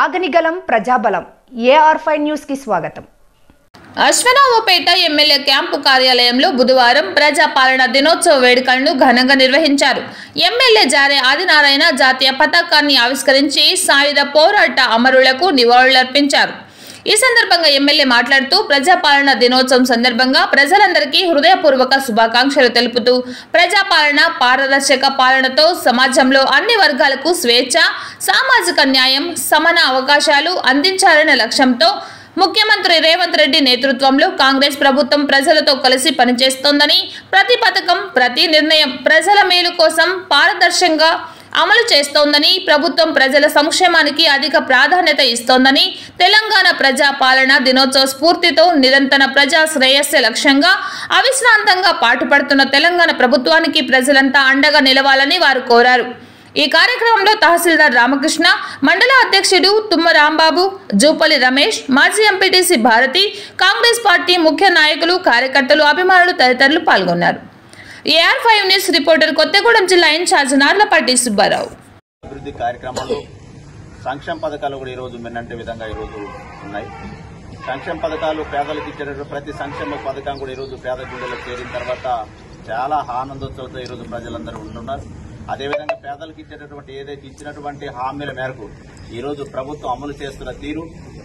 ఆగనిగలం ప్రజాబలం AR5 news కి స్వాగతం. అశ్వనాథపేట MLA camp కార్యాలయంలో బుధవారం ప్రజాపాలన దినోత్సవ వేడుకలను ఘనంగా నిర్వహించారు. ఎమ్మెల్యే జారే ఆదినారాయణ జాతీయ పతాకాన్ని ఆవిష్కరించి సాయుధ పోరాట అమరులకు నివాళులర్పించారు. ఈ సందర్భంగా ఎమ్మెల్యే మాట్లాడుతూ ప్రజాపాలన దినోత్సవం సందర్భంగా ప్రజలందరికీ హృదయపూర్వక శుభాకాంక్షలు తెలుపుతూ ప్రజాపాలన పారదర్శక పాలనతో సమాజంలో అన్ని వర్గాలకు స్వేచ్ఛ, సామాజిక న్యాయం, సమాన అవకాశాలు అందించాలనే లక్ష్యంతో ముఖ్యమంత్రి రేవంత్ రెడ్డి నేతృత్వంలో కాంగ్రెస్ ప్రభుత్వం ప్రజలతో కలిసి పనిచేస్తోందని, ప్రతి పథకం, ప్రతి నిర్ణయం ప్రజల మేలు కోసం పారదర్శకంగా అమలు చేస్తోందని, ప్రభుత్వం ప్రజల సంక్షేమానికి అధిక ప్రాధాన్యత ఇస్తోందని, తెలంగాణ ప్రజా పాలన దినోత్సవ స్ఫూర్తితో నిరంతర ప్రజా శ్రేయస్సే లక్ష్యంగా అవిశ్రాంతంగా పాటుపడుతున్న తెలంగాణ ప్రభుత్వానికి ప్రజలంతా అండగా నిలవాలని వారు కోరారు. ఈ కార్యక్రమంలో తహసీల్దార్ రామకృష్ణ, మండల అధ్యక్షుడు తుమ్మ రాంబాబు, జూపల్లి రమేష్, మాజీ ఎంపీటీసీ భారతి, కాంగ్రెస్ పార్టీ ముఖ్య నాయకులు, కార్యకర్తలు, అభిమానులు తదితరులు పాల్గొన్నారు. AR5 న్యూస్ రిపోర్టర్ కొత్తగూడెం జిల్లా ఇన్ఛార్జ్ నార్లపాటి సుబ్బారావు. అభివృద్ధి కార్యక్రమాలు, సంక్షేమ పథకాలు కూడా ఈరోజు మిన్నంటే విధంగా ఈరోజు ఉన్నాయి. సంక్షేమ పథకాలు పేదలకు ఇచ్చేటటువంటి ప్రతి సంక్షేమ పథకం కూడా ఈరోజు పేద గుండెలకు చేరిన తర్వాత చాలా ఆనందోత్సవంతో ఈరోజు ప్రజలందరూ ఉంటున్నారు. అదేవిధంగా పేదలకు ఇచ్చేటటువంటి ఏదైతే ఇచ్చినటువంటి హామీల మేరకు ఈరోజు ప్రభుత్వం అమలు చేస్తున్న తీరు,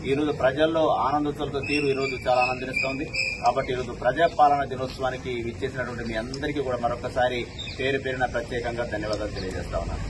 ఈరోజు ప్రజల్లో ఆనందోత్సవంతో తీరు ఈరోజు చాలా ఆనందిస్తోంది. కాబట్టి ఈరోజు ప్రజాపాలన దినోత్సవానికి విచ్చేసినటువంటి మీ అందరికీ కూడా మరొకసారి పేరు పేరున ప్రత్యేకంగా ధన్యవాదాలు తెలియజేస్తా ఉన్నాను.